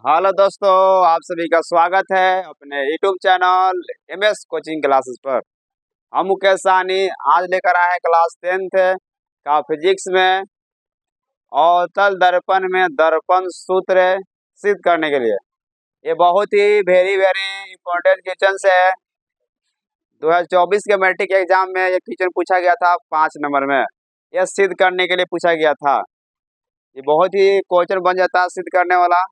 Hello दोस्तों, आप सभी का स्वागत है अपने YouTube channel MS coaching classes पर। हम मुकेश साहनी आज लेकर आए हैं क्लास 10th का फिजिक्स में अवतल दर्पण में दर्पण सूत्र सिद्ध करने के लिए। ये बहुत ही वेरी वेरी इंपॉर्टेंट क्वेश्चन है। 2024 के मैट्रिक एग्जाम में ये क्वेश्चन पूछा गया था 5 नंबर में। यह सिद्ध करने के लिए पूछा गया था। ये बहुत ही क्वेश्चन बन जाता है सिद्ध करने वाला।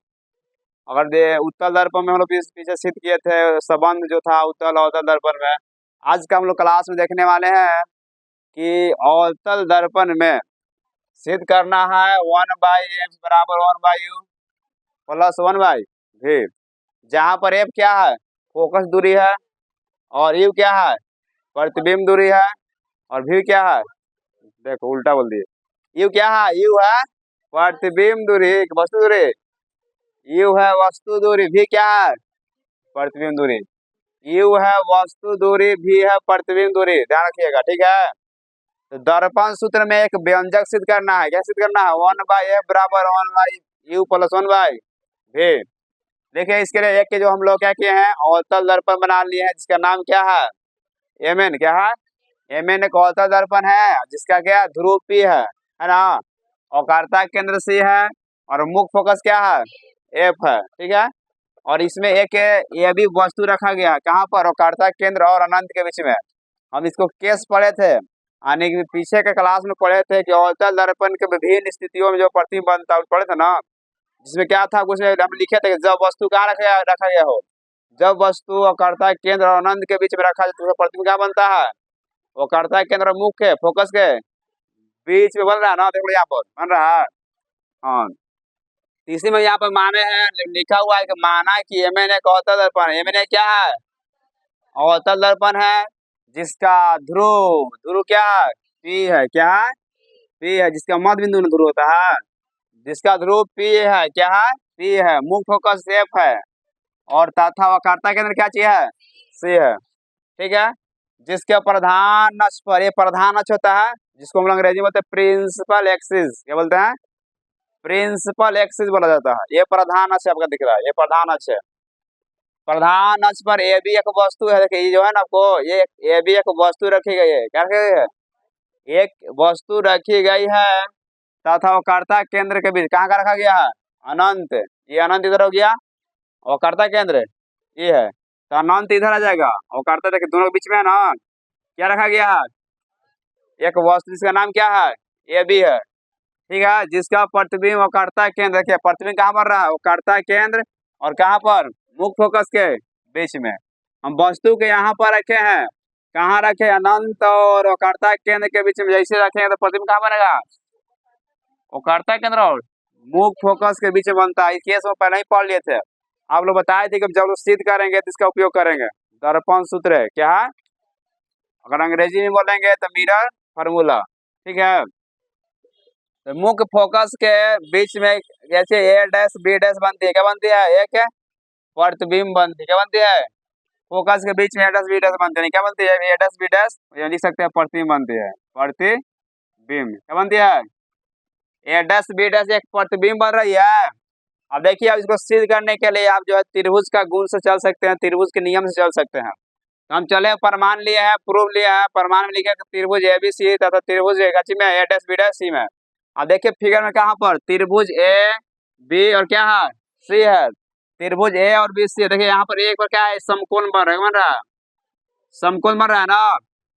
अगर दे उत्तल दर्पण में हम लोग पीछे सिद्ध किए थे संबंध जो था उत्तल अवतल दर्पण में। आज का हम लोग क्लास में देखने वाले हैं कि अवतल दर्पण में सिद्ध करना है 1/x बराबर 1/u प्लस 1/v, जहाँ पर f क्या है, फोकस दूरी है, और u क्या है, प्रतिबिंब दूरी है, और v क्या है, देखो उल्टा बोल दिए, u क्या है, u है प्रतिबिंब दूरी वस्तु दूरी, u है वस्तु दूरी, v क्या है, प्रतिबिंब दूरी। u है वस्तु दूरी, v है प्रतिबिंब दूरी, ध्यान रखिएगा, ठीक है। तो दर्पण सूत्र में एक व्यंजक सिद्ध करना है। क्या सिद्ध करना है, 1/f बराबर 1/u प्लस 1/v। देखिए इसके लिए एक के जो हम लोग क्या किए हैं, अवतल दर्पण बना लिए हैं जिसका नाम क्या है, mn। क्या है, mn एक अवतल दर्पण है जिसका क्या ध्रुव p है ना, औकारता केंद्र c है, और मुख्य फोकस क्या है, f है, ठीक है। और इसमें एक ये भी वस्तु रखा गया है, कहाँ पर, औकारता केंद्र और अनंत के बीच में। हम इसको केस पढ़े थे, यानी कि पीछे के क्लास में पढ़े थे कि अवतल दर्पण के विभिन्न स्थितियों में जो प्रतिबिंब बनता है पढ़े थे ना, जिसमें क्या था कुछ हम लिखे थे कि जब वस्तु कहाँ रखा गया हो, जब वस्तु औकारता केंद्र और अनंत के बीच में रखा जाए तो प्रतिबिंब क्या बनता है, औकारता केंद्र और मुख्य फोकस के बीच में बन रहा है ना, देखो यहाँ पर बन रहा है। हाँ, इसी में यहाँ पर माने हैं लिखा हुआ है कि माना कि mn एक अवतल दर्पण है। mn क्या है, अवतल दर्पण है जिसका ध्रुव ध्रुव क्या है, p है, क्या है, p है, जिसका मध्य बिंदु ध्रुव होता है, जिसका ध्रुव p है, क्या है, p है, मुख्य फोकस f है, और तथा वक्रता केंद्र क्या चीज है, c है, ठीक है। जिसके प्रधान अक्ष पर, ये प्रधान अक्ष होता है जिसको हम लोग अंग्रेजी में बोलते हैं प्रिंसिपल एक्सिस, क्या बोलते हैं, प्रिंसिपल एक्सिस बोला जाता है। ये प्रधान अक्ष आपका दिख रहा है, ये प्रधान अक्ष है। प्रधान अक्ष पर ए भी एक वस्तु है, देखिए ये जो है ना आपको, ये भी एक वस्तु रखी गई है, क्या रखी गई है, एक वस्तु रखी गई है, तथा वक्रता केंद्र के बीच कहाँ का रखा गया है, अनंत। ये अनंत इधर हो गया, वक्रता केंद्र ये है, तो अनंत इधर आ जाएगा, वक्रता देखिए दोनों के बीच में है ना, क्या रखा गया है, एक वस्तु जिसका नाम क्या है, ए भी है, ठीक है, जिसका प्रतिबिंब वक्रता केंद्र, देखिए प्रतिबिंब कहाँ पर रहा है, वक्रता केंद्र और कहाँ पर, मुख्य फोकस के बीच में। हम वस्तु के यहाँ पर रखे हैं, कहाँ रखे, अनंत और वक्रता केंद्र के बीच में जैसे रखेंगे तो प्रतिबिंब कहाँ बनेगा, वक्रता केंद्र और मुख्य फोकस के बीच में बनता है। इस केस में पहले ही पढ़ लिए थे, आप लोग बताए थे कि जब लोग सिद्ध करेंगे तो इसका उपयोग करेंगे। दर्पण सूत्र है क्या है, अगर अंग्रेजी में बोलेंगे तो मिरर फार्मूला, ठीक है। तो मुख्य फोकस के बीच में जैसे ए डैश बी डैश बनती है, क्या बनती है, एक प्रतिबिंब बनती है, क्या बनती है, फोकस के बीच में ए डैश बी डैश बनती है, क्या बनती है, ए डैश बी डैश, ये लिख सकते हैं प्रतिबिंब बनती है, प्रतिबिंब क्या बनती है, ए डैश बी डैश एक प्रतिबिंब बन रही है। अब देखिए, अब इसको सिद्ध करने के लिए आप जो है त्रिभुज का गुण से चल सकते हैं, त्रिभुज के नियम से चल सकते हैं। तो हम चले प्रमाण लिए हैं, प्रूफ लिए हैं, प्रमाण में लिखे त्रिभुज ए बी सी तथा त्रिभुज में ए डैश बी डैश सी में। अब देखिए फिगर में कहाँ पर त्रिभुज ए बी और क्या है, सी है, त्रिभुज ए और बी सी, देखिए यहाँ पर एक पर क्या है, समकोण बन रहा है, समकोण बन रहा है ना।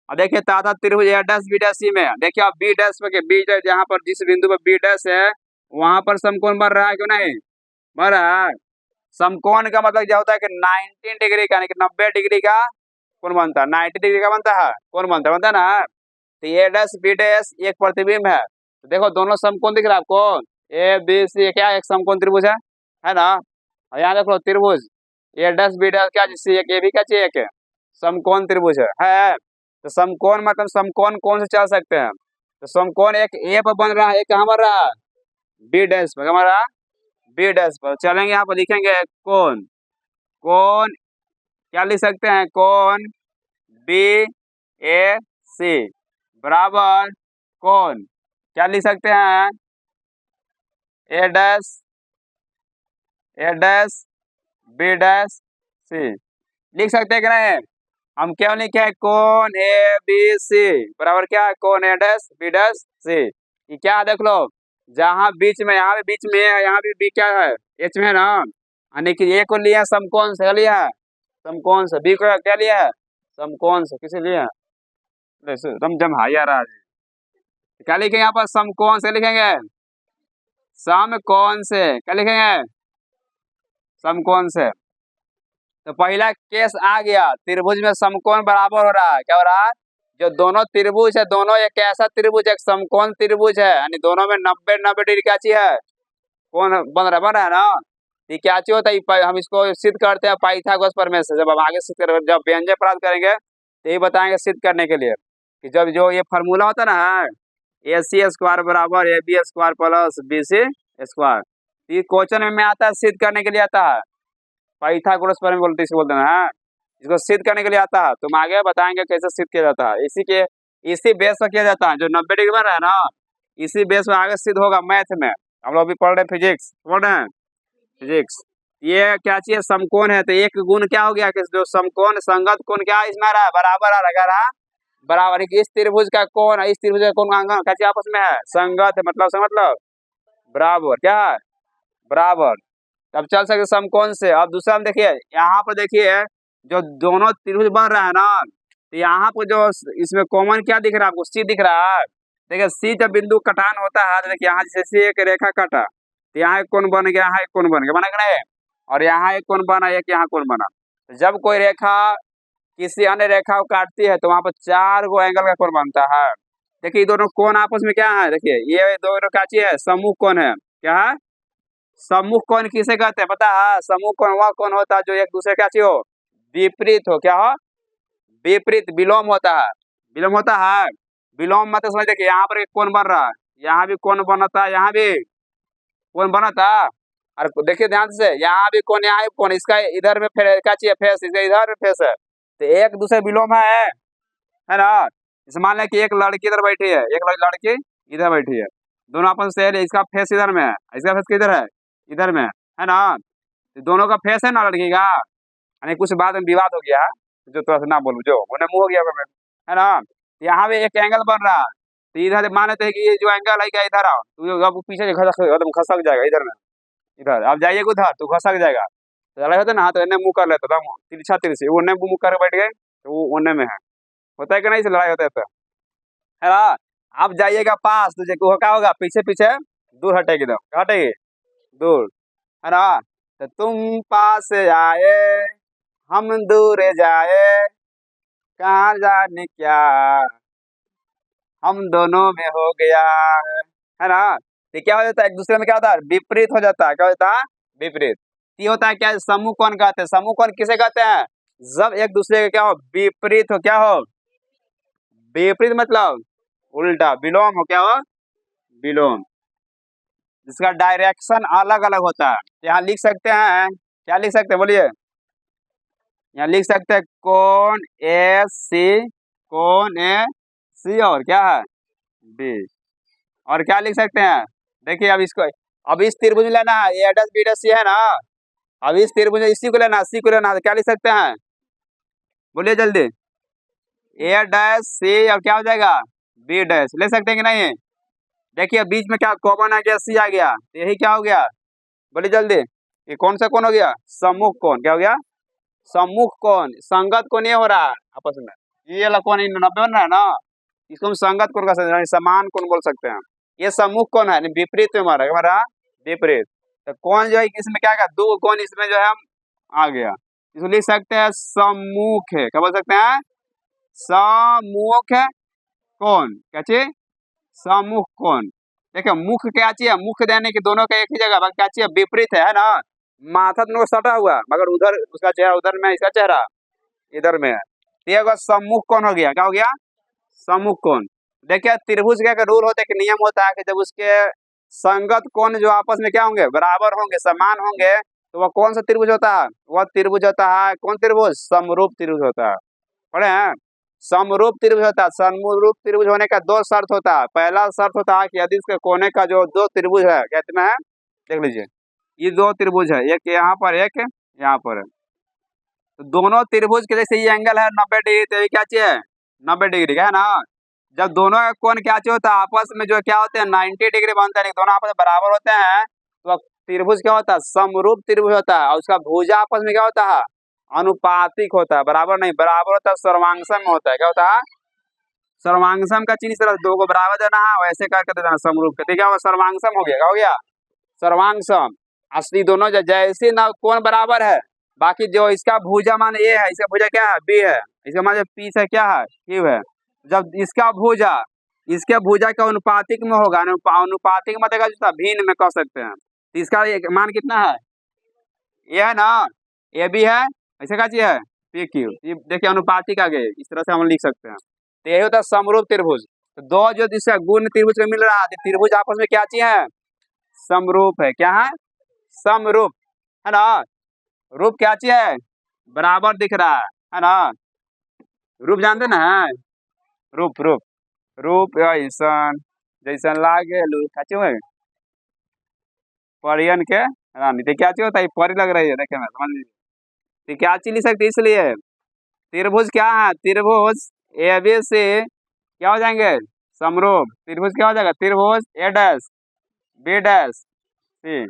अब देखिए ताता त्रिभुज ए डैश बी डैश सी में, देखिए अब बी डैश पे बी डैश, जहाँ पर जिस बिंदु पर बी डैश है वहां पर समकोण बन रहा है, क्यों नहीं बन रहा है। समकोण का मतलब क्या होता है कि 90 डिग्री का, यानी कि 90 डिग्री का कोण बनता है, 90 डिग्री का बनता है कोण बनता है ना। तो ए डैश बी डैश एक प्रतिबिंब है, तो देखो दोनों समकोण दिख रहा है आपको, ए बी सी क्या एक समकोण त्रिभुज है ना। और यहाँ देख लो त्रिभुज ए डैश बी डैश क्या, जिससे एक ए भी क्या चाहिए, एक समकोण त्रिभुज है। तो समकोण मतलब समकोण कौन से चल सकते हैं, तो समकोण एक ए पर बन रहा है, एक कहाँ बन रहा है, बी डैश पर, हमारा बी डैश पर चलेंगे, यहाँ पर लिखेंगे कोण, कोण क्या लिख सकते हैं, कोण बी ए सी बराबर कोण क्या लिख सकते हैं, ए डैश ए डैश बी डैश सी। लिख सकते हैं कि नहीं? हम क्या लिखे हैं? कोण ए बी सी बराबर क्या है? कोण ए डैश बी डैश सी। ये क्या है देख लो, जहाँ बीच में, यहाँ भी बीच में है, यहाँ भी बी क्या है? एच में है ना। यानी कि ए को लिया समकोण से, क्या लिया है? समकोण से। बी को क्या लिया है? समकोण से। किसे लिया? रमझम हाई आ रहा है। क्या लिखेंगे यहाँ पर? समकोण से लिखेंगे, समकोण से। क्या लिखेंगे? समकोण से। तो पहला केस आ गया, त्रिभुज में समकोण बराबर हो रहा है। क्या हो रहा है? जो दोनों त्रिभुज है, दोनों एक ऐसा त्रिभुज है, एक समकोण त्रिभुज है, यानी दोनों में 90-90 डिग्री क्या चीज है? कौन बन रहा है ना। ये क्या चीज होता है? हम इसको सिद्ध करते हैं पाइथागोरस प्रमेय से। जब हम आगे सिद्ध करेंगे, जब व्यंजक प्राप्त करेंगे तो यही बताएंगे सिद्ध करने के लिए कि जब जो ये फार्मूला होता है ना, ए सी स्क्वायर बराबर A B square plus B C square, ये क्वेश्चन में आता है, सिद्ध करने के लिए आता है। पाइथागोरस प्रमेय बोलते इसको बोलते हैं। इसको सिद्ध करने के लिए आता है। तुम आगे बताएंगे कैसे सिद्ध किया जाता है। इसी बेस पर किया जाता है। जो 90 डिग्री बन रहा है ना, इसी बेस पर आगे सिद्ध होगा मैथ में। हम लोग अभी पढ़ रहे हैं फिजिक्स, पढ़ रहे हैं फिजिक्स। ये क्या चीज? समकोण है, तो एक गुण क्या हो गया कि जो समकोण संगत कोण क्या इसमें आ रहा है? बराबर आ रहा है। रहा बराबर। इस त्रिभुज का कोण है, इस त्रिभुज का कोण क्या चीज आपस में है? संगत है। मतलब बराबर। क्या है? बराबर। अब चल सकते समकोण से। अब दूसरा हम देखिए, यहाँ पर देखिए जो दोनों त्रिभुज बन रहा है ना, तो यहाँ पर जो इसमें कॉमन क्या दिख रहा है आपको? सी दिख रहा है। देखिए सी जब बिंदु कटान होता है, तो देखिए यहाँ जैसे एक रेखा कटा, तो यहाँ एक कोण बन गया, यहाँ एक कोण बन गया, बना कि नहीं? और यहाँ एक कोण बना, एक यहाँ कोण बना। तो जब कोई रेखा किसी अन्य रेखा को काटती है, तो वहां पर 4 गो एंगल का कोण बनता है। देखिए दोनों कोण आपस में क्या है? देखिए ये दोनों क्या चीज है? समूह कोण है। क्या है? सम्मुख कोण किसे कहते हैं पता है? सम्मुख कोण वह कोण होता है जो एक दूसरे क्या चीज हो? विपरीत हो। क्या हो? विपरीत, विलोम होता है। विलोम होता है। विलोम मतलब समझ, देखिए यहाँ पर एक कोण बन रहा है, यहाँ भी कोण बनता है, यहाँ भी कोण बनता है। और देखिए ध्यान से, यहाँ भी कोण, यहाँ भी कोण, इसका इधर में फिर क्या चाहिए? फेस, इसका इधर में फेस है, तो एक दूसरे विलोम है ना। जैसे मान लें कि एक लड़की इधर बैठी है, एक लड़की इधर बैठी है, दोनों आपस में इसका फेस इधर में है, इसका फेस किधर है? इधर में है ना। तो दोनों का फेस है ना लड़की का, यानी कुछ बाद में विवाद हो गया, जो थोड़ा सा ना बोलूं, जो उन्हें मुंह हो गया है ना। यहाँ पे एक एंगल बन रहा है, तो इधर मान लेते हैं कि ये जो एंगल है क्या, इधर आओ, तो अब पीछे से एकदम खसक जाएगा इधर में, इधर अब जाइए उधर तो खसक जाएगा। तो लड़ाई होता है ना, तो इन्हें मुंह कर लेता था, तिरछा तिरछी, उन्हें मुंह कर बैठ गए, तो वो उन्हें में है। होता है कि नहीं? से लड़ाई होता है तो है ना। आप जाइएगा पास, तो क्या होगा? पीछे पीछे दूर हटेगी, एकदम हटेगी दूर, है ना। तो तुम पास आए हम दूर जाए, कहाँ जाने क्या हम दोनों में हो गया, है ना। तो क्या हो जाता है? एक दूसरे में क्या होता है? विपरीत हो जाता है। क्या होता है? विपरीत। ये होता है क्या? समूह कौन कहते हैं? समूह कौन किसे कहते हैं? जब एक दूसरे के क्या हो? विपरीत हो। क्या हो? विपरीत मतलब उल्टा, विलोम हो। क्या हो? विलोम, जिसका डायरेक्शन अलग अलग होता है। यहाँ लिख सकते हैं, क्या लिख सकते हैं बोलिए? यहाँ लिख सकते हैं कोण ए सी, कोण ए सी, और क्या है? बी। और क्या लिख सकते हैं? देखिए अब इसको, अब इस त्रिभुज में लेना है, ए डैश बी डैश सी है ना। अब इस त्रिभुज में इसी को लेना, सी को लेना है, तो क्या लिख सकते हैं? बोलिए जल्दी। ए डैश सी और क्या हो जाएगा? B dash. ले सकते हैं कि नहीं? देखिए बीच में क्या कॉमन आ गया? सी आ गया, तो यही क्या हो गया? बोलिए जल्दी। ये कौन सा कोण हो गया? सम्मुख कोण। क्या हो गया? सम्मुख कोण। संगत कोण ये हो रहा है आपस में, ये वाला कोण 90 बन रहा है ना, इसको हम संगत कोण का समान कोण बोल सकते हैं। ये सम्मुख कोण है, विपरीत में हमारा विपरीत। तो कोण जो है इसमें क्या है? दो कोण इसमें जो है हम आ गया, इसको लिख सकते हैं सम्मुख है। क्या बोल सकते हैं? सम्मुख कोण। क्या चीज? सम्मुख कोण। देखिए मुख क्या चीज है? मुख देने की दोनों का एक ही जगह, क्या चीज? विपरीत है ना। माथा दोनों सटा हुआ, मगर उधर उसका चेहरा उधर में, इसका चेहरा इधर में है। तो ये सम्मुख कोण हो गया। क्या हो गया? सम्मुख कोण। देखिए त्रिभुज का रूल होता है कि नियम होता है कि जब उसके संगत कोण जो आपस में क्या होंगे? बराबर होंगे, समान होंगे, तो वह कौन सा त्रिभुज होता है? वह त्रिभुज होता है कौन त्रिभुज? समरूप त्रिभुज होता है। पढ़े हैं? समरूप त्रिभुज होता है। समरूप त्रिभुज होने का दो शर्त होता है। पहला शर्त होता है कि यदि इसके कोने का जो दो त्रिभुज है कितना है, देख लीजिए, ये दो त्रिभुज है, एक यहाँ पर एक यहाँ पर है। तो दोनों त्रिभुज के जैसे ये एंगल है 90 डिग्री, तो ये क्या चाहिए 90 डिग्री का है ना। जब दोनों का कोण क्या चाहिए होता है आपस में, जो क्या होते हैं 90 डिग्री बनता है, दोनों आपस में बराबर होते हैं, तो त्रिभुज क्या होता है समरूप त्रिभुज होता है। और उसका भुजा आपस में क्या होता है अनुपातिक होता है, बराबर नहीं, बराबर होता है सर्वांगसम में होता है। क्या होता है सर्वांगसम का चिन्ह इस तरह दो को बराबर देना है, वैसे करके देना समरूप का, क्या होगा सर्वांगसम हो गया। क्या हो गया सर्वांगसम। असली दोनों जैसे ना कोण बराबर है, बाकी जो इसका भुजा मान ए है, इसका भुजा क्या है बी है, इसका मान पी से क्या है क्यू है। जब इसका भुजा इसके भुजा का अनुपातिक में होगा, अनुपातिक में देगा जो भिन्न में कह सकते हैं, तो इसका मान कितना है ये है ना, ए बी है, ऐसे का चीज है पी क्यू। ये देखिए अनुपातिक आ गए, इस तरह से हम लिख सकते हैं। तो यही होता है समरूप त्रिभुज। तो दो जो जिसका गुण त्रिभुज में मिल रहा है, त्रिभुज आपस में क्या चीज है समरूप है। क्या है समरूप है ना। रूप क्या चीज है बराबर दिख रहा है ना। रूप जानते ना है रूप रूप रूप ऐसन जैसन लागे लू क्या चीज परियन के रानी। तो क्या चीज होता है परी लग रही है देखे में, समझ लीजिए। तो क्या चीज लिख सकते इसलिए त्रिभुज क्या है त्रिभुज ए बी सी क्या हो जाएंगे समरूप। त्रिभुज क्या हो जाएगा त्रिभुज ए डैश बी डैश सी।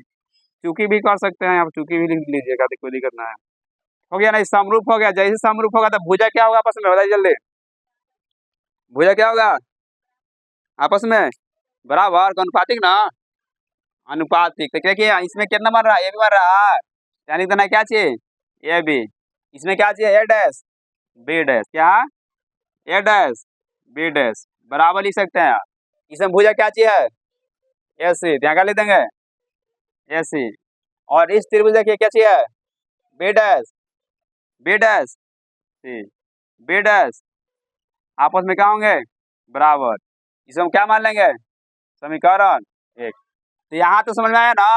चूकी भी कर सकते हैं, आप चूकी भी लिख लीजिएगा, तो कोई दिक्कत ना है। हो गया ना समरूप हो गया। जैसे समरूप होगा तो भुजा क्या होगा आपस में बताइए जल्दी। भुजा क्या होगा आपस में बराबर अनुपातिक ना, अनुपातिक। तो देखिए इसमें कितना बन रहा है ए बी बन रहा है, यानी इतना क्या चाहिए ए बी। इसमें क्या चाहिए ए डैश बी डैश, क्या ए डैश बी डैश बराबर लिख सकते हैं। इसमें भुजा क्या चाहिए ए सी, यहाँ क्या लिख देंगे ए सी। और इस त्रिभुज देखिए क्या चाहिए B dash C B dash आपस में क्या होंगे बराबर। इसे हम क्या मान लेंगे समीकरण एक। तो यहाँ तो समझ में आया ना।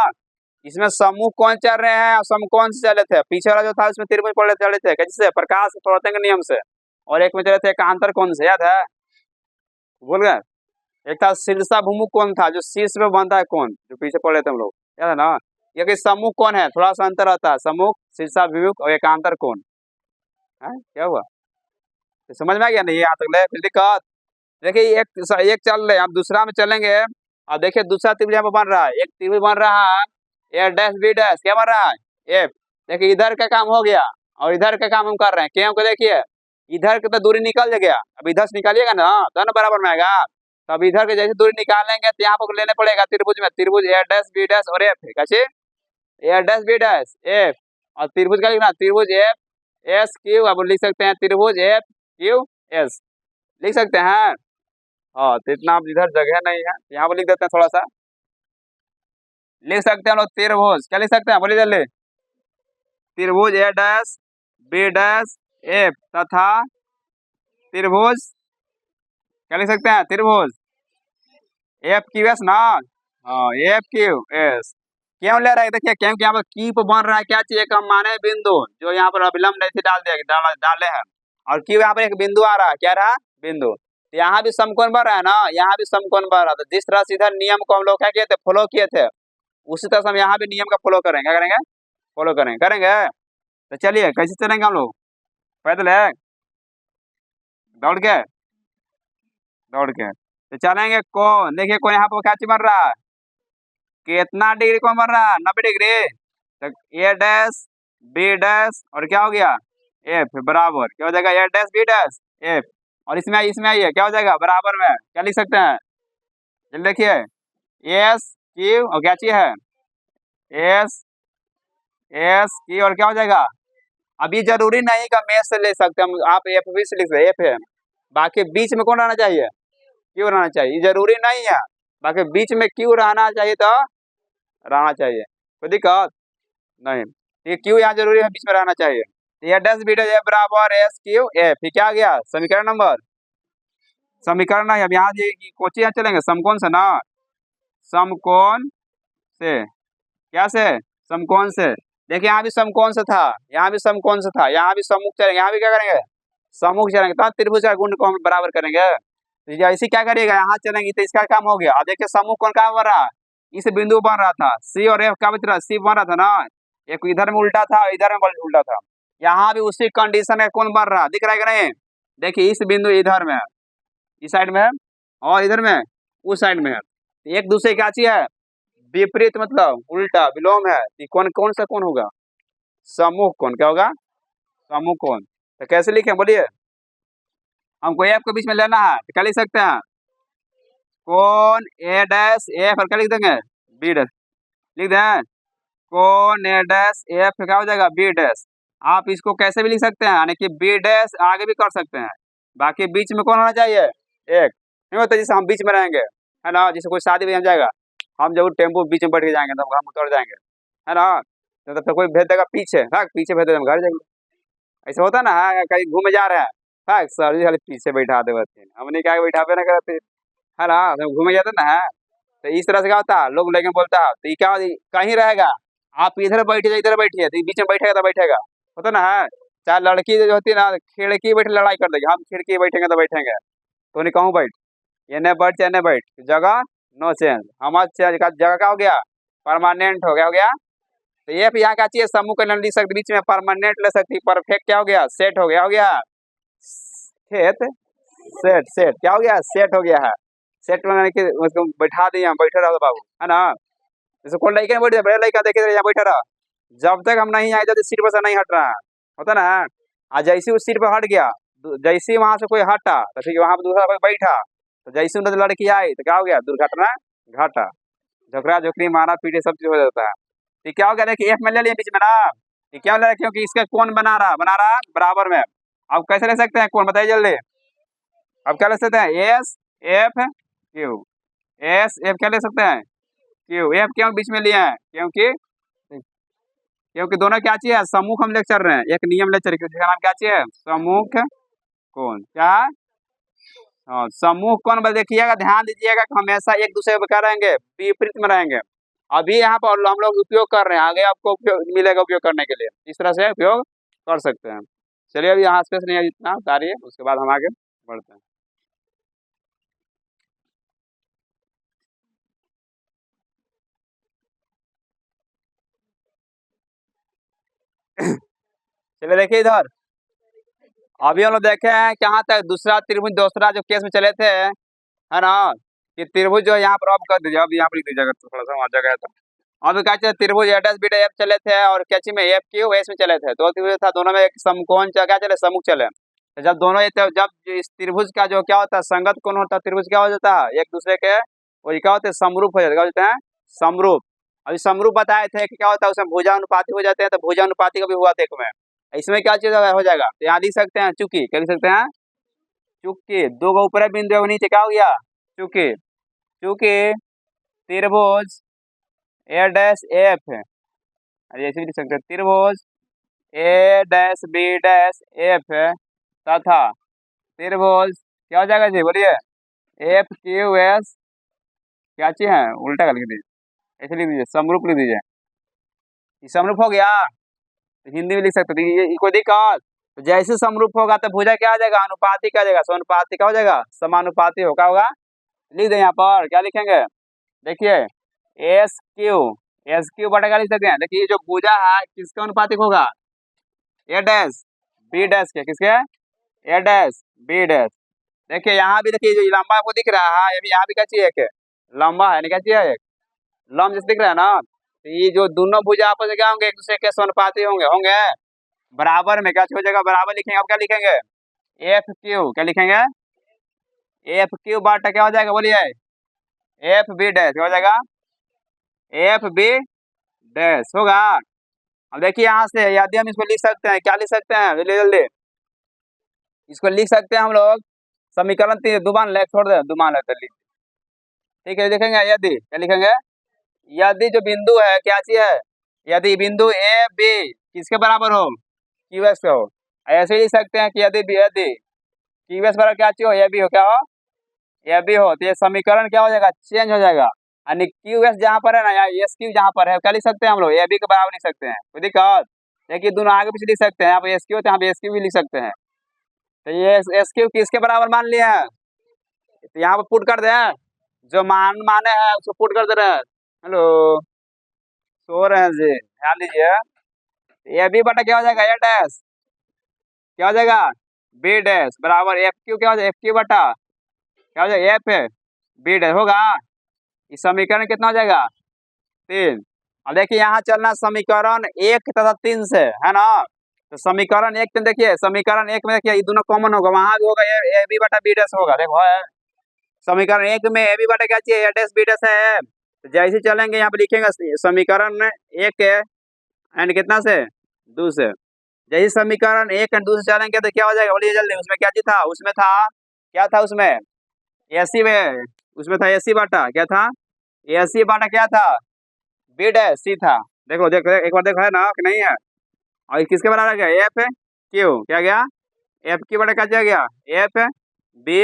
इसमें समूह कौन चल रहे हैं और समकोण से चले थे। पीछे वाला जो था उसमें त्रिभुज पड़े चले थे कैसे प्रकाश प्रवर्तन के नियम से, और एक में चले थे एकांतर कोण से, याद है भूल गए। एक था शीर्षा भूमुख कोण था जो शीर्ष में बनता है कोण, जो पीछे पढ़े थे हम लोग, याद है ना। ये कि सम्मुख कोण है, थोड़ा सा अंतर रहता है, सम्मुख शीर्षाभिमुख और एकांतर कोण है। क्या हुआ तो समझ में आ गया नहीं यहाँ तक ले दिक्कत। देखिए एक चल रहे, अब दूसरा में चलेंगे। अब देखिए दूसरा त्रिभुज यहाँ पर बन रहा है, एक त्रिभुज बन रहा है ए डैश बी डैश, क्या बन रहा है एफ। देखिए इधर का काम हो गया और इधर का काम हम कर रहे हैं। क्यों को देखिए इधर की तो दूरी निकल गया, अब इधर से निकालिएगा ना तो ना बराबर में आएगा। तब इधर के जैसे दूरी निकालेंगे तो यहाँ पर लेने पड़ेगा त्रिभुज में, त्रिभुज ए डैश बी डैश और एफ है कैसे ए डैश बी डैश एफ। और त्रिभुज का लिखना त्रिभुज एफ एस क्यू, अब लिख सकते हैं त्रिभुज एफ क्यू एस लिख सकते हैं। हाँ तो इतना अब इधर जगह नहीं है, यहाँ पर लिख देते हैं थोड़ा सा, लिख सकते हैं हम लोग त्रिभुज। क्या लिख सकते हैं बोलिए जल्दी त्रिभुज ए डैश बी डैश एफ तथा त्रिभुज क्या लिख सकते हैं त्रिभुज एफ क्यू एस ना। हाँ एफ क्यू एस क्यों ले रहा है देखिए क्योंकि यहाँ पर की पर बन रहा है क्या चाहिए एक माने बिंदु, जो यहाँ पर अभिलंब नहीं थी डाले हैं, और क्यू यहाँ पर एक बिंदु आ रहा है, क्या रहा बिंदु। तो यहाँ भी समकोण बन रहा है ना, यहाँ भी समकोण बन रहा था। जिस तरह से इधर नियम को हम लोग क्या किए थे फॉलो किए थे, उसी तरह से हम यहाँ भी नियम का फॉलो करेंगे। क्या करेंगे फॉलो करेंगे। तो चलिए कैसे चलेंगे हम लोग पैदल है दौड़ के तो चलेंगे। कौन देखिए कौन यहाँ पर क्या चीज बन रहा है कितना डिग्री कौन बन रहा है 90 डिग्री। तो ए डैश बी डैश और क्या हो गया एफ बराबर क्या हो जाएगा ए डैश बी डैश एफ। और इसमें आइए क्या हो जाएगा बराबर में क्या लिख सकते हैं जल्दी देखिए एस क्यू और क्या चाहिए है एस क्यू और क्या हो जाएगा। अभी जरूरी नहीं कि मेष से ले सकते हम, आप एफ भी से लिख सकते एफ है, बाकी बीच में कौन रहना चाहिए क्यू रहना चाहिए, जरूरी नहीं है, बाकी बीच में क्यू रहना चाहिए तो रहना चाहिए, कोई दिक्कत नहीं। ये क्यू यहाँ जरूरी है बीच में रहना चाहिए। तो ये डैश बी डैश बराबर एस क्यू एफ, क्या आ गया समीकरण नंबर समीकरण नहीं। अब यहाँ कोची यहाँ चलेंगे समकोण से ना, समकोण से क्या से समकोण से। देखिए यहाँ भी समकोण से था, यहाँ भी समकोण से था, यहाँ भी सम्मुख चलेंगे, यहाँ भी क्या करेंगे सम्मुख चलेंगे, तो त्रिभुज का गुण को हम बराबर करेंगे। तो ऐसे क्या करिएगा यहाँ चलेंगे तो इसका काम हो गया। अब देखिए सम्मुख कौन काम कर रहा है इस बिंदु बन रहा था सी और एफ, क्या बच रहा, सी बन रहा था ना, एक इधर में उल्टा था, इधर में उल्टा था। यहाँ भी उसी कंडीशन में कौन बन रहा, दिख रहा है कि नहीं? देखिए इस बिंदु इधर में है, इस साइड में है, और इधर में उस साइड में है, एक दूसरे क्या चीज है, विपरीत मतलब उल्टा विलोम है। कि कौन कौन सा कौन होगा, समूह कौन, क्या होगा, समूह कौन। तो कैसे लिखे बोलिए, हमको एफ के बीच में लेना है, तो क्या लिख सकते हैं, कौन ए डैश एफ, और क्या लिख देंगे, बी डैश, लिख दें कौन ए डैश एफ, क्या हो जाएगा, बी डैश। आप इसको कैसे भी लिख सकते हैं, यानी कि बी डैश आगे भी कर सकते हैं, बाकी बीच में कौन होना चाहिए, एक, नहीं होता जैसे हम बीच में रहेंगे, है ना, जैसे कोई शादी में जाएगा, हम जब टेम्पो बीच में बैठ के जाएंगे तब हम उतर जाएंगे, है ना, तो कोई भेज देगा पीछे, हाँ पीछे भेज देगा, हम घर जाएंगे। ऐसा होता ना, हाँ कहीं घूमे जा रहे हैं, हाँ सर जी खाली पीछे बैठा दे बस, हमने क्या बैठा ना करते, है ना, हम घूमे जाते ना है। तो इस तरह से क्या होता है, लोग लेकिन बोलता है तो ये क्या कहीं रहेगा, आप इधर बैठिए इधर बैठिए, तो बीच में बैठेगा तो बैठेगा, होता ना है। चाहे लड़की जो होती है ना, खिड़की बैठ लड़ाई कर देगी, हम खिड़की बैठेंगे तो बैठेंगे, तो नहीं कहूँ बैठ, ये नहीं बैठ चाहे नहीं बैठ, जगह नो चेंज, हमारा चेंज का जगह क्या हो गया, परमानेंट हो गया। तो ये भी यहाँ क्या चाहिए, समूह का लिख सकते, बीच में परमानेंट ले सकती, परफेक्ट क्या हो गया, सेट हो गया सेट, सेट सेट क्या हो गया, सेट हो गया है, सेट में कि उसको बैठा दिए, हम बैठे रहो बाबू, है ना। जैसे कोई लड़के बैठे, बड़े लड़का देखे यहाँ बैठा रहा, जब तक हम नहीं आए, जब सीट पर से नहीं हट रहा है, होता ना। आज जैसे उस सीट पर हट गया, जैसे ही वहां से कोई हटा तो फिर वहां पर दूसरा कोई बैठा, तो जैसे उन्हें लड़की आई तो क्या हो गया, दुर्घटना घटा, झोकरा झोकरी मारा पीटे सब चीज हो जाता है। तो क्या हो गया, देखिए एफ में ले लिया बीच में ना, ये क्या ले रहा है, क्योंकि इसका कौन बना रहा बराबर में। अब कैसे ले सकते हैं कौन, बताइए जल्दी। अब क्या ले सकते हैं, S F Q, S F क्या ले सकते हैं, क्यू एफ, क्यों बीच में लिए हैं, क्योंकि क्योंकि दोनों क्या चाहिए, समूह हम लेकर चल रहे हैं, एक नियम लेकर, जिसका नाम क्या चाहिए, समूह कौन, क्या है, हाँ समूह कौन, बस देखिएगा ध्यान दीजिएगा कि हमेशा एक दूसरे पर क्या रहेंगे, विपरीत में रहेंगे। अभी यहाँ पर हम लोग उपयोग कर रहे हैं, आगे आपको उपयोग मिलेगा उपयोग करने के लिए, इस तरह से उपयोग कर सकते हैं। चलिए अभी यहाँ स्पेस नहीं है जितना उतारिए, उसके बाद हम आगे बढ़ते हैं। चलिए देखिए इधर, अभी हम लोग देखे हैं कहाँ तक, दूसरा त्रिभुज दूसरा जो केस में चले थे, है ना, कि त्रिभुज जो है यहाँ पर ऑफ कर दीजिए, अब यहाँ पर लिख दीजिएगा, तो थोड़ा सा वहाँ जगह है तो। अब क्या चले, त्रिभुज एड एस बीटा एफ चले थे, और कैची में एफ क्यू एस में चले थे, दो त्रिभुज था, दोनों में एक समकोण क्या चले, सम्मुख चले। तो जब दोनों जब इस त्रिभुज का जो क्या होता है, संगत कोण होता है, त्रिभुज क्या हो जाता है, एक दूसरे के वो क्या होते हैं, समरूप हो जाते हैं, क्या होते हैं, समरूप। अभी समरूप बताए थे कि क्या होता है, उसमें भुजानुपाती हो जाते हैं, तो भुजानुपाती का भी हुआ था एक में, इसमें क्या चीज हो जाएगा, तो यहाँ लिख सकते हैं चूंकि, क्या लिख सकते हैं, चूंकि दो को ऊपर बिंदु है, नीचे क्या हो गया, चूंकि, चूंकि त्रिभुज ए डैश एफ है, अरे ऐसे भी लिख सकते हैं, त्रिभुज ए डैश बी डैश एफ है, तथा त्रिभुज क्या हो जाएगा जी, बोलिए, एफ क्यू एस, क्या चीज है, उल्टा कर लिख दीजिए, ऐसे लिख दीजिए, समरूप लिख दीजिए, ये समरूप हो गया, तो हिंदी में लिख सकते हैं, ये कोई दिक्कत, तो जैसे समरूप होगा तो भुजा क्या आ जाएगा, अनुपाती क्या आ जाएगा, समानुपाती क्या हो जाएगा, समानुपाती होगा, लिख दे यहाँ पर, क्या लिखेंगे, देखिए एस क्यू बटा क्या लिख सकते हैं, देखिए ये जो भुजा है किसके अनुपातिक होगा, ए डैश बी डैश के, किसके, ए डैश बी डैश। देखिए यहाँ भी देखिए, जो लंबा आपको दिख रहा है, ये भी यहाँ भी क्या चाहिए, एक लंबा है, नहीं क्या चाहिए, एक लंब जैसे दिख रहा है ना, तो ये जो दोनों भुजा आपस में क्या होंगे, एक दूसरे के समानुपाती होंगे होंगे बराबर में, क्या हो जाएगा, बराबर लिखेंगे, अब क्या लिखेंगे, एफ क्यू, क्या लिखेंगे, एफ क्यू बाटा क्या हो जाएगा, बोलिए, एफ बी डैश, क्या हो जाएगा, एफ बी डैश होगा। अब देखिए यहाँ से यदि हम इसको लिख सकते हैं, क्या लिख सकते हैं, जल्दी जल्दी इसको लिख सकते हैं हम लोग, समीकरण तीन दुमान ले छोड़ दे, दुमान ले तो लिख, ठीक है, लिखेंगे यदि, क्या लिखेंगे, यदि जो बिंदु है क्या चीज है, यदि बिंदु ए बी किसके बराबर हो, क्यू एस हो, ऐसे ही लिख सकते हैं कि यदि क्यू एस बराबर क्या चीज हो, ए बी हो, क्या हो, ए बी हो, तो ये समीकरण क्या हो जाएगा, चेंज हो जाएगा, यानी क्यू एस जहाँ पर है ना, या एस क्यू जहाँ पर है, क्या लिख सकते हैं हम लोग, ए बी के बराबर लिख सकते हैं, कोई दिक्कत, देखिए दोनों आगे पीछे लिख सकते हैं, यहाँ पे एस क्यू तो यहाँ पे एस क्यू भी लिख सकते हैं। तो ये एस क्यू किसके बराबर मान लिया है, तो यहाँ पर पुट कर दे, जो माने हैं उसको पुट कर दे रहे हैं, हेलो, सो रहे हैं जी, ध्यान दीजिए। ए बी बटा क्या हो जाएगा, ए डैश क्या हो जाएगा, बी डैश बराबर एफ क्यू क्या हो जाएगा, एफ क्यू बटा क्या हो जाएगा, एफ है बी डैश होगा। इस समीकरण कितना हो जाएगा, 3। अब देखिए यहाँ चलना समीकरण 1 तथा 3 से, है ना। तो समीकरण 1 में देखिए, समीकरण 1 में देखिए ये दोनों कॉमन होगा, वहां भी होगा ए बी बटा बी डैश होगा, देखो है। समीकरण 1 में ए बी बटा क्या चाहिए, ए डैश बी डैश है। तो जैसे चलेंगे यहाँ पे लिखेंगे समीकरण 1 है एंड कितना से, 2 से। जैसे समीकरण 1 एंड 2 से चलेंगे तो क्या हो जाएगा, बोलिए जल्दी। उसमें क्या चीज था, उसमें था क्या था, उसमें एसी में, उसमें था एसी बाटा क्या था, एसी बाटा क्या था, बी डैश सी था। देखो देखो एक बार देखो, है ना कि नहीं है। और ये किसके बराबर गया, एफ है क्यू क्या गया, एफ क्यू बटा क्या चला गया, एफ बी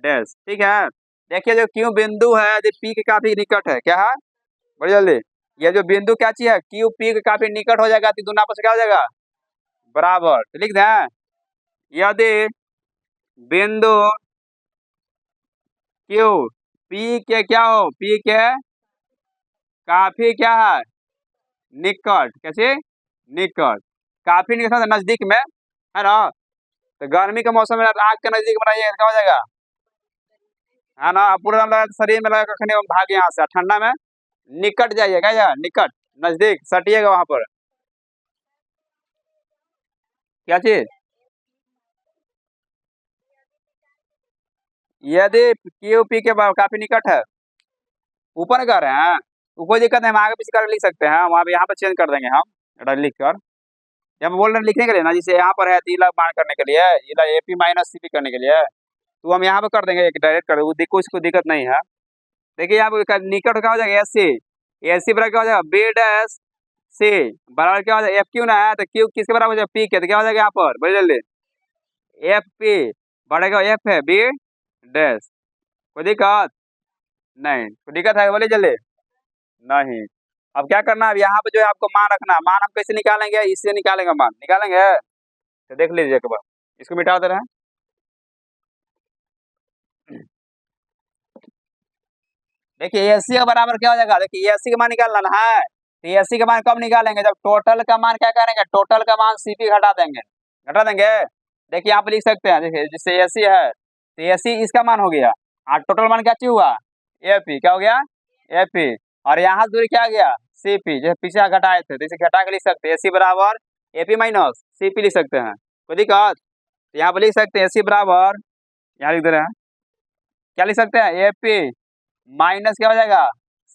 डैश, ठीक है। देखिए जो क्यू बिंदु है जो पी के काफी निकट है, क्या है, बड़ी जल्दी। ये जो बिंदु क्या चीज है, क्यू पी के काफी निकट हो जाएगा तो दोनों आपस में क्या हो जाएगा, बराबर। तो लिख दें, यदि बिंदु क्यू पी के क्या हो, पी के काफी क्या है, निकट, कैसे निकट, काफी निकट मतलब नजदीक में, है ना। तो गर्मी के मौसम में आग के नजदीक बनाइए क्या हो जाएगा, है ना। पूरा दम लगा शरीर में लगा कखनी भाग यहाँ से, ठंडा में निकट जाइए, क्या जाएगा निकट, नजदीक सटिएगा वहां पर, क्या चीज। यदि क्यू पी के काफी निकट है, ऊपर कर रहे हैं तो कोई दिक्कत नहीं, हम आगे पीछे करके लिख सकते हैं, वहां पे यहाँ पे चेंज कर देंगे हम लिख कर। जब हम बोल रहे हैं लिखने के लिए ना, जैसे यहाँ पर है इला मान करने के लिए, इला एपी माइनस सीपी करने के लिए, तो हम यहाँ पे कर देंगे डायरेक्ट कर, कुछ कोई दिक्कत नहीं है। देखिए यहाँ पे निकट क्या हो जाएगा, एस सी, एस सी बराबर क्या हो जाएगा, बी डैश सी बराबर क्या हो जाएगा, एफ क्यू ना है तो क्यू किसके बराबर हो जाएगा, पी के, तो क्या हो जाएगा यहाँ पर बड़ी जल्दी, एफ पी बढ़ेगा, एफ है बी डैश, कोई दिक्कत नहीं, कोई दिक्कत है बोलिए जल्दी, नहीं। अब क्या करना है, अब यहाँ पे जो है आपको मान रखना है, मान हम कैसे निकालेंगे, इससे निकालेंगे, मान निकालेंगे। तो देख लीजिए एक बार, इसको मिटा दे रहे हैं। देखिए एसी का बराबर क्या हो जाएगा, देखिए एसी का मान निकालना ना है, तो एसी का मान कब निकालेंगे, जब टोटल का मान क्या करेंगे, टोटल का मान सीपी घटा देंगे, घटा देंगे। देखिए यहाँ पे लिख सकते हैं, देखिए जिससे एसी है तो एसी इसका मान हो गया, और टोटल मान क्या चीज हुआ, एपी क्या हो गया, एपी। और यहाँ से दूरी क्या आ गया, सीपी, जैसे पीछे घटाए थे तो इसे घटा के लिख सकते हैं, एसी बराबर एपी माइनस सीपी लिख सकते हैं, कोई दिक्कत। तो यहाँ पे लिख सकते हैं एसी बराबर, यहाँ लिख दे रहे हैं, क्या लिख सकते हैं, एपी माइनस क्या हो जाएगा,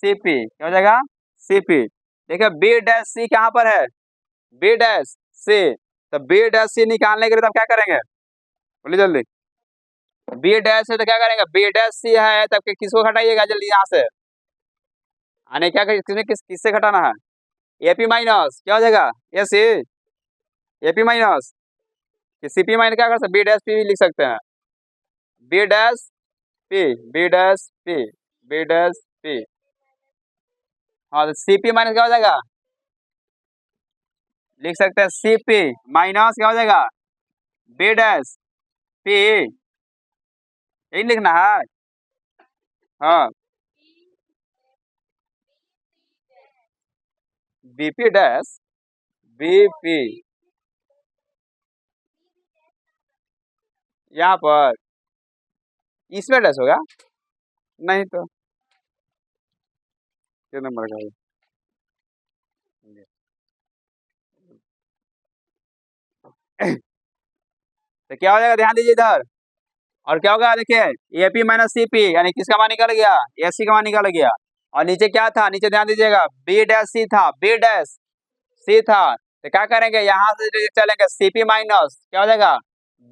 सीपी क्या हो जाएगा, सीपी। देखिए बी डैश सी कहाँ पर है, बी डैश सी, तो बी डैश सी निकालने के लिए तब क्या करेंगे, बोलिए जल्दी। बी डैश है तो क्या करेंगे, बी डैश सी है तब किसको घटाइएगा जल्दी यहाँ से, आने क्या किसने किससे घटाना है, एपी माइनस क्या हो जाएगा, ए सी, एपी माइनस सीपी माइनस क्या कर सकते, बी डैश पी भी लिख सकते हैं, B dash P, B dash P, B dash P. हाँ तो सीपी माइनस क्या हो जाएगा, लिख सकते हैं सीपी माइनस क्या हो जाएगा, बी डैश पी, यही लिखना है। हाँ बीपी डैश बीपी, यहाँ पर इसमें डैश होगा, नहीं तो ये नंबर का तो क्या हो जाएगा, ध्यान दीजिए इधर। और क्या होगा देखिए, एपी माइनस सीपी यानी किसका मान निकल गया, एसी का मान निकल गया। और नीचे क्या था, नीचे ध्यान दीजिएगा, बी डैश सी था, बी डैश सी था, तो क्या करेंगे यहाँ से चलेंगे सीपी माइनस क्या हो जाएगा,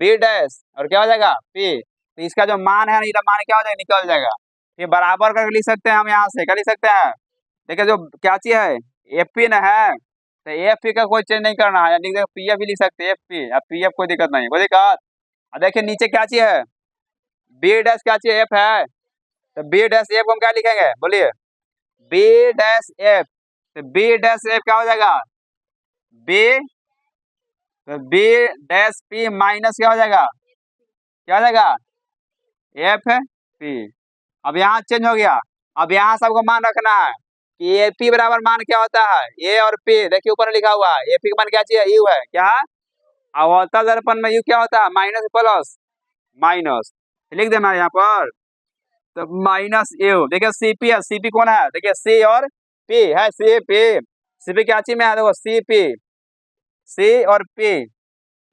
बी डैश और क्या हो जाएगा पी, तो इसका जो मान है ना, मान क्या हो जाएगा, निकल जाएगा। ये बराबर करके लिख सकते हैं हम, यहाँ से क्या लिख सकते हैं, देखिए जो क्या चीज है, एफ पी न है तो एफ पी का कोई चेंज नहीं करना है, यानी पी एफ भी लिख सकते हैं, एफ पी अब पी एफ कोई दिक्कत नहीं, कोई दिक्कत। अब देखिए नीचे क्या चीज है, बी डैश क्या चीज एफ है, तो बी डैश एफ को हम क्या लिखेंगे, बोलिए बी डैश एफ, तो बी डैश एफ क्या हो जाएगा, बी, तो बी डैश पी माइनस क्या हो जाएगा, क्या हो जाएगा, एफ पी। अब यहाँ चेंज हो गया, अब यहाँ सबको मान रखना है, ए पी बराबर मान क्या होता है, ए और पी, देखिए ऊपर लिखा हुआ है, ए पी का मान क्या चाहिए, यू है, क्या अवतल दर्पण में यू क्या होता है, माइनस प्लस माइनस, लिख देना यहाँ पर, तो माइनस यू, देखिए सीपी है, सीपी कौन है, देखिए सी और पी है, सी पी, सीपी क्या चीज में है, देखो सी पी, सी और पी,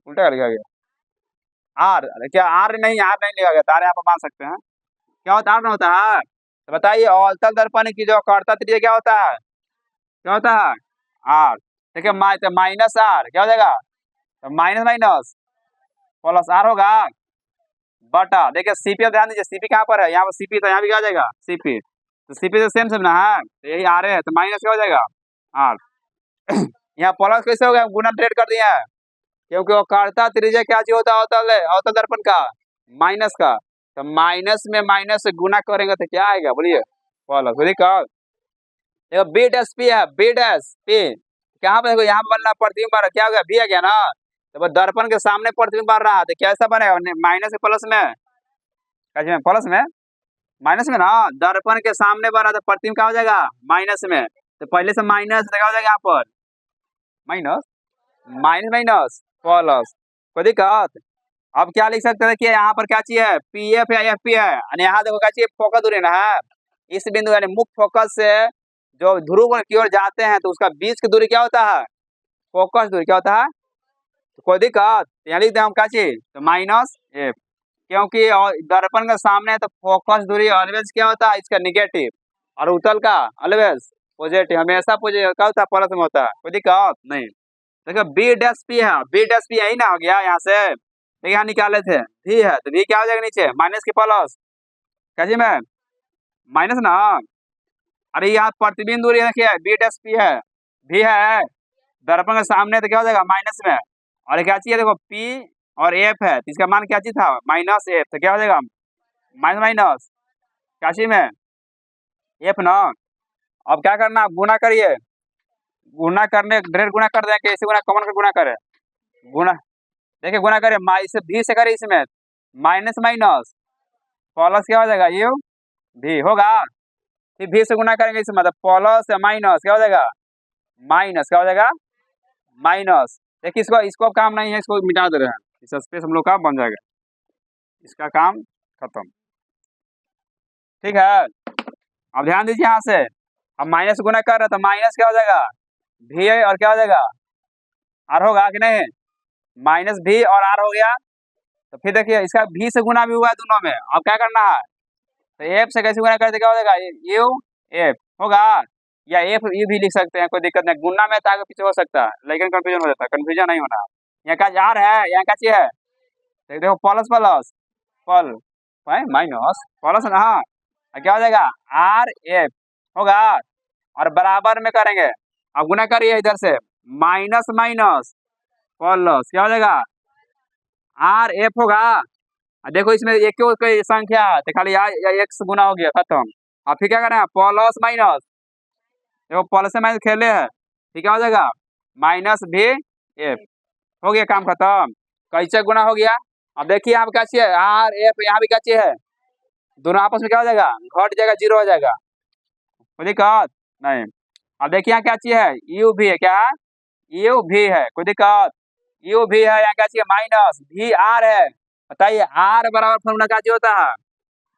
उल्टा कर लिखा गया, आर, क्या आर नहीं, आर नहीं लिखा गया, तार यहाँ पर मान सकते हैं, क्या होता है, आर ना होता है, तो बताइए अवतल दर्पण की जो कर्ता त्रिज्या क्या होता है, क्या होता है, आर, देखिए माइनस आर क्या हो जाएगा, तो माइनस माइनस प्लस आर होगा, बटा, देखिए सीपी अब ध्यान दीजिए, सीपी कहाँ पर है, यहाँ पर सीपी, तो यहाँ भी क्या हो जाएगा सीपी, तो सीपी तो सेम सेम ना है, तो यही आर है, तो माइनस क्या हो जाएगा आर। यहाँ प्लस कैसे हो गया, गुना ट्रेड कर दिया है, क्योंकि वो कर्ता त्रिज्या क्या चीज होता है, अवतल अवतल दर्पण का माइनस का, तो माइनस में माइनस से गुना करेंगे तो क्या आएगा, बोलिए प्लस, बोलिए कहा, देखो बी डैश पी है, बी डैश पी, कहाँ पे देखो यहाँ पर बनना प्रतिबिंब बन रहा, क्या हो गया भी आ गया ना, तो बस दर्पण के सामने प्रतिबिंब बन रहा है, तो कैसा बनेगा, माइनस से प्लस में, कैसे में प्लस में माइनस में ना, दर्पण के सामने बन रहा तो प्रतिबिंब क्या हो जाएगा माइनस में, तो पहले से माइनस क्या हो जाएगा यहाँ पर माइनस, माइनस माइनस प्लस, कोई दिक्कत, अब क्या लिख सकते हैं कि यहाँ पर क्या चाहिए, पी एफ या एफ पी है, और यहाँ देखो क्या चाहिए, फोकस दूरी ना है, इस बिंदु यानी मुख्य फोकस से जो ध्रुव कोण की ओर जाते हैं तो उसका बीच की दूरी क्या होता है, फोकस दूरी क्या होता है, तो कोई दिक्कत, यहाँ लिख दें हम क्या चीज, तो माइनस एफ, क्योंकि दर्पण के सामने है तो फोकस दूरी ऑलवेज क्या होता है इसका निगेटिव, और उत्तल का ऑलवेज पॉजिटिव, हमेशा पॉजिटिव क्या होता है प्लस में होता है, कोई दिक्कत नहीं। देखो बी डैश पी है, बी डैश पी यही ना हो गया यहाँ से, तो यहाँ निकाले थे भी है, तो भी क्या हो जाएगा नीचे माइनस की प्लस, कैसे में माइनस ना, अरे यहाँ प्रतिबिंब दूरी देखिए बी डैश पी है, भी है, दर्पण के सामने तो क्या हो जाएगा माइनस में, और क्या चाहिए देखो पी और एफ है, तो इसका मान क्या चीज था माइनस एफ, तो क्या हो जाएगा माइनस माइनस क्या चीज में एफ ना, अब क्या करना आप गुना करिए, गुना करने डायरेक्ट गुना कर दें, कैसे गुना कॉमन कर गुना करें, गुना, देखिए गुना करें इसे भी से करें, इसमें माइनस माइनस प्लस क्या हो जाएगा यू भी होगा, फिर भी से गुना करेंगे इसमें, मतलब प्लस या माइनस क्या हो जाएगा माइनस क्या हो जाएगा माइनस, देखिए इसको इसको अब काम नहीं है, इसको मिटा दे रहे हैं, इस स्पेस हम लोग का बन जाएगा, इसका काम खत्म, ठीक है। अब ध्यान दीजिए यहाँ से, अब माइनस गुना कर रहे हैं तो माइनस क्या हो जाएगा भी है, और क्या हो जाएगा आर होगा कि नहीं, माइनस भी और आर हो गया, तो फिर देखिए इसका भी से गुना भी हुआ है दोनों में, अब क्या करना है, तो एफ से कैसे गुना करते क्या हो जाएगा यू एफ होगा, या एफ यू भी लिख सकते हैं, कोई दिक्कत नहीं, गुना में तो आगे पीछे हो सकता है, लेकिन कंफ्यूजन हो जाता है, कंफ्यूजन नहीं होना, यहाँ का आर है, यहाँ का चीज है, देखो प्लस प्लस पल माइनस प्लस ना, हाँ, क्या हो जाएगा आर एफ होगा, और बराबर में करेंगे, अब गुना करिए इधर से माइनस माइनस प्लस क्या हो जाएगा आर एफ होगा, देखो इसमें एक कोई संख्या है तो खाली एक्स गुना हो गया खत्म, अब फिर क्या करें प्लस माइनस, देखो प्लस से माइनस खेले है, फिर क्या हो जाएगा माइनस भी एफ, हो गया काम खत्म, कैसे गुना हो गया, अब देखिए यहाँ पे क्या चाहिए आर एफ, यहाँ भी क्या चाहिए, दोनों आपस में क्या हो जाएगा घट जाएगा, जीरो हो जाएगा, कोई दिक्कत नहीं। अब देखिए यहाँ क्या चाहिए यू भी है, क्या यू भी है, कोई दिक्कत, यू भी है, यहाँ क्या चाहिए माइनस भी आर है, बताइए आर बराबर फॉर्मूला क्या चाहिए होता है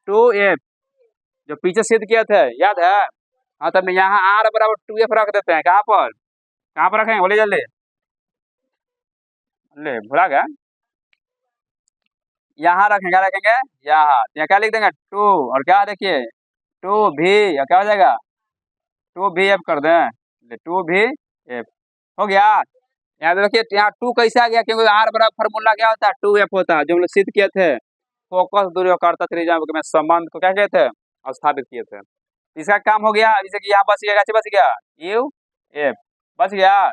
टू एफ, जो पीछे सिद्ध किए थे याद है, हाँ तब यहाँ आर बराबर टू एफ रख देते हैं, कहाँ पर रखेंगे बोले जल्दी, ले भुला गया, यहाँ रखेंगे, क्या रखेंगे यहाँ क्या लिख देंगे टू, और क्या देखिए टू भी, या क्या हो जाएगा टू भी एफ कर दें, टू भी एफ हो गया, यहाँ देखिए यहाँ टू कैसे आ गया, क्योंकि आर बराबर फॉर्मूला क्या होता है टू एफ होता है, जो हम लोग सिद्ध किए थे, फोकस दूरी और कर्ता त्रिज्या में संबंध को क्या कहते हैं स्थापित किए थे, इसका काम हो गया, जैसे कि यहाँ बच गया, कैसे बच गया यू एफ बच गया,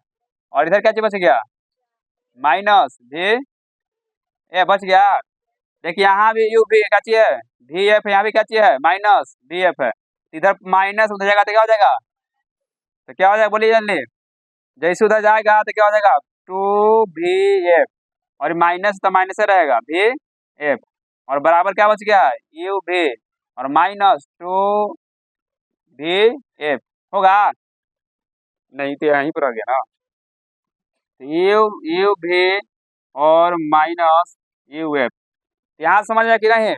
और इधर क्या बच गया माइनस भी ए बच गया, देखिए यहाँ भी यू भी क्या चाहिए भी एफ, यहाँ भी क्या चाहिए माइनस भी एफ है, इधर माइनस उधर जाएगा तो क्या हो जाएगा, तो क्या हो जाएगा बोलिए जल्दी, जैसे उधर जाएगा तो क्या हो जाएगा टू भी एफ, और माइनस तो माइनस रहेगा भी एफ, और बराबर क्या बच गया यू भी, और माइनस टू भी एफ होगा नहीं तो यहीं पर आ गया ना। यू यू भी और माइनस यू एफ, यहाँ समझ में कि नहीं?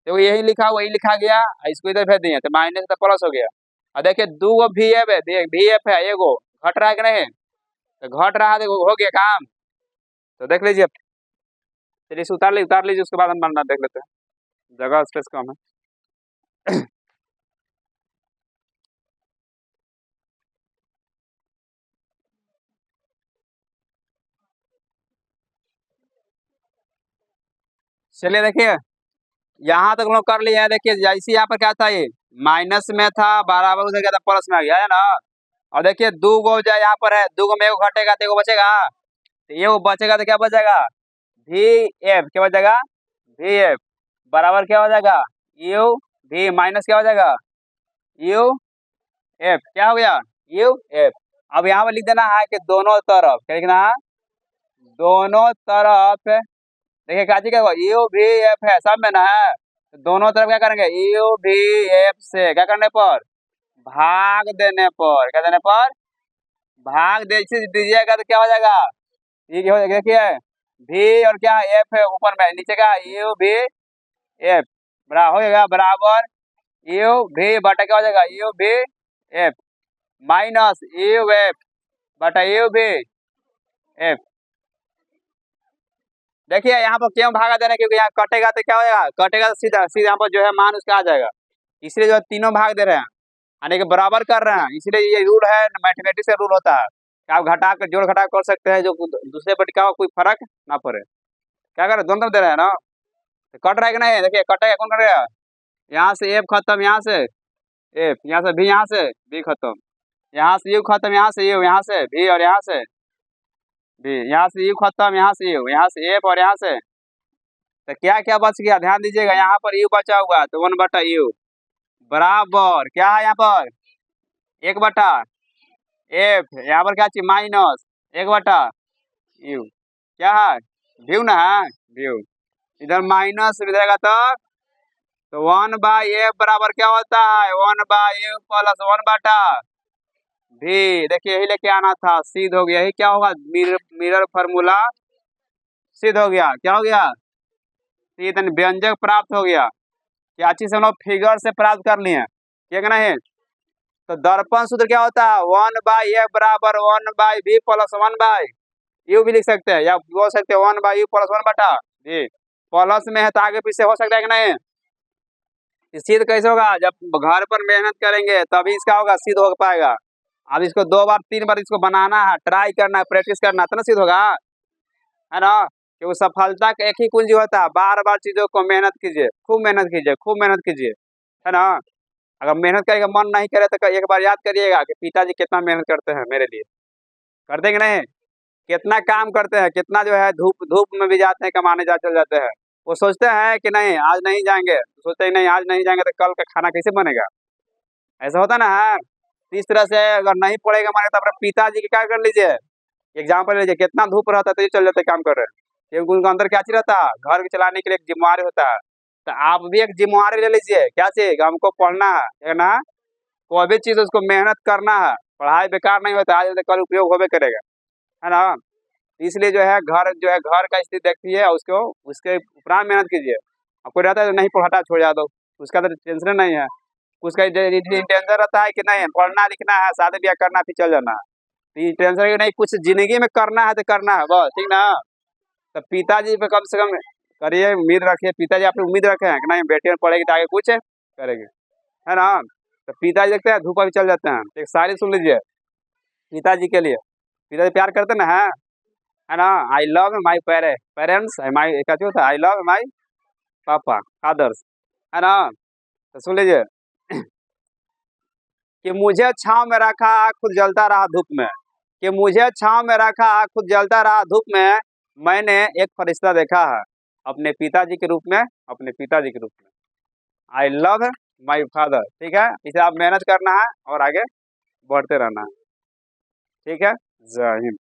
तो यही लिखा वही लिखा गया, इसको इधर भेज दिए तो माइनस तो प्लस हो गया। और देखिए दो गो भी एफ है, भी एफ है, एगो घट रहा है कि नहीं? तो घट रहा है, देखो हो गया काम। तो देख लीजिए, चलिए इसे उतार लीजिए, उसके बाद हम बनना देख लेते हैं, जगह स्पेस कम है। चलिए देखिए, यहाँ तक लोग कर लिए हैं। देखिए जैसे यहाँ पर क्या था, ये माइनस में था, बराबर उधर गया था, प्लस में आ गया है ना। और देखिए दो गो जो यहाँ पर है, दो गो में एगो घटेगा तो एगो बचेगा, तो एगो बचेगा तो क्या बचेगा, भी एफ क्या बचेगा, भी एफ बराबर क्या हो जाएगा, यू भी माइनस क्या हो जाएगा, यू एफ क्या हो गया, यू एफ। अब यहाँ पर लिख देना है कि दोनों तरफ क्या लिखना है, दोनों तरफ। देखिए काजी क्या यू भी एफ है सब में ना है, तो दोनों तरफ क्या करेंगे, यू भी एफ से क्या करने पर, भाग देने पर, क्या देने पर, भाग दे दीजिएगा तो क्या हो जाएगा, ये क्या हो जाएगा, देखिए भी और क्या एफ है ऊपर में, नीचे का यू भी एफ बराबर हो जाएगा, बराबर यू भी बटा क्या हो जाएगा, यू भी एफ माइनस यू एफ बटा यू भी एफ। देखिए यहाँ पर क्यों भागा देना, क्योंकि यहाँ कटेगा तो क्या हो जाएगा, कटेगा तो सीधा सीधा यहाँ पर जो है मान उसका आ जाएगा, इसलिए जो है तीनों भाग दे रहे हैं, यानी कि बराबर कर रहे हैं, इसलिए ये रूल है, मैथमेटिक्स का रूल होता है कि आप घटा कर जोड़ घटा कर सकते हैं, जो दूसरे पर क्या हो, कोई फर्क ना पड़े। क्या कर रहे हैं, दोनों तरफ दे रहे हैं ना, तो कट रहा है कि नहीं, देखिए कटेगा, कौन कट रहा है, यहाँ से एफ खत्म, यहाँ से एफ, यहाँ से भी, यहाँ से बी खत्म, यहाँ से यू खत्म, यहाँ से यू, यहाँ से भी और यहाँ से भी, यहाँ से यू खत्म, यहाँ से यू, यहाँ से एफ और यहाँ से, तो क्या क्या बच गया, ध्यान दीजिएगा, यहाँ पर यू बचा हुआ तो 1/u बराबर क्या है, यहाँ पर 1/, एफ यहाँ पर क्या चाहिए, माइनस 1/u क्या है, व्यू ना है, व्यू इधर माइनस इधर तो 1/f बराबर क्या होता है, 1/u प्लस 1/v। देखिए यही लेके आना था, सिद्ध हो गया, यही क्या होगा, मिरर फार्मूला सिद्ध हो गया, क्या हो गया, सिद्ध व्यंजक प्राप्त हो गया। क्या चीज हम लोग फिगर से प्राप्त कर लिए, ठीक है नहीं? तो दर्पण सूत्र क्या होता है, 1/f बराबर 1/v प्लस 1/u भी लिख सकते हैं, या बोल सकते हैं 1/u प्लस 1/v। प्लस में है तो आगे पीछे हो सकता है कि नहीं? सिद्ध कैसे होगा, जब घर पर मेहनत करेंगे तभी इसका होगा, सिद्ध हो पाएगा। अब इसको 2 बार 3 बार इसको बनाना है, ट्राई करना है, प्रैक्टिस करना है, तो ना सिद्ध होगा, है ना? क्योंकि सफलता का एक ही कुंजी होता है, बार बार चीजों को मेहनत कीजिए, खूब मेहनत कीजिए, खूब मेहनत कीजिए, है ना? अगर मेहनत करेगा मन नहीं करे तो एक बार याद करिएगा कि पिताजी कितना मेहनत करते हैं मेरे लिए, करते कि नहीं, कितना काम करते हैं, कितना जो है धूप धूप में भी जाते हैं, कमाने चल जाते हैं। वो सोचते हैं कि नहीं आज नहीं जाएंगे, तो सोचते हैं नहीं आज नहीं जाएंगे तो कल का खाना कैसे बनेगा, ऐसा होता ना है। इस तरह से अगर नहीं पड़ेगा माने तो अपने पिताजी के क्या कर लीजिए, एग्जाम्पल लीजिए, कितना धूप रहता है तो ये चल जाते काम कर रहे हैं, क्योंकि उनके अंदर क्या चीज रहता है, घर के चलाने के लिए एक जिम्मेवारी होता है। तो आप भी एक जिम्मेवारी ले लीजिए, क्या चाहिए, हमको पढ़ना है ना, कोई भी चीज उसको मेहनत करना है, पढ़ाई बेकार नहीं होता, आज कल उपयोग होबे करेगा, है ना? इसलिए जो है घर का स्थिति देखिए, उसको उसके उपरांत मेहनत कीजिए। आपको रहता है तो नहीं पढ़ाता छोड़ जा दो, उसका तो टेंशन नहीं है, उसका इंटेंशन रहता है कि नहीं पढ़ना लिखना है, शादी ब्याह करना फिर चल जाना है, तो ये टेंशन है कि नहीं कुछ जिंदगी में करना है तो करना है बस, ठीक ना? तो पिताजी पे कम से कम करिए, उम्मीद रखिए, पिताजी आप पे उम्मीद रखे हैं कि नहीं बेटी पढ़ेगी तो आगे कुछ करेगी, है ना? तो पिताजी देखते हैं धूप अभी चल जाते हैं, एक शायरी सुन लीजिए पिताजी के लिए, पिताजी प्यार करते ना, है ना? आई लव माई पेरेंट्स, माई क्या होता है, आई लव माई पापा फादर्स, है ना? तो सुन लीजिए कि मुझे छांव में रखा खुद जलता रहा धूप में, कि मुझे छांव में रखा खुद जलता रहा धूप में, मैंने एक फरिश्ता देखा है अपने पिताजी के रूप में, अपने पिताजी के रूप में। आई लव माई फादर, ठीक है, इसे आप मेहनत करना है और आगे बढ़ते रहना है, ठीक है। जय हिंद।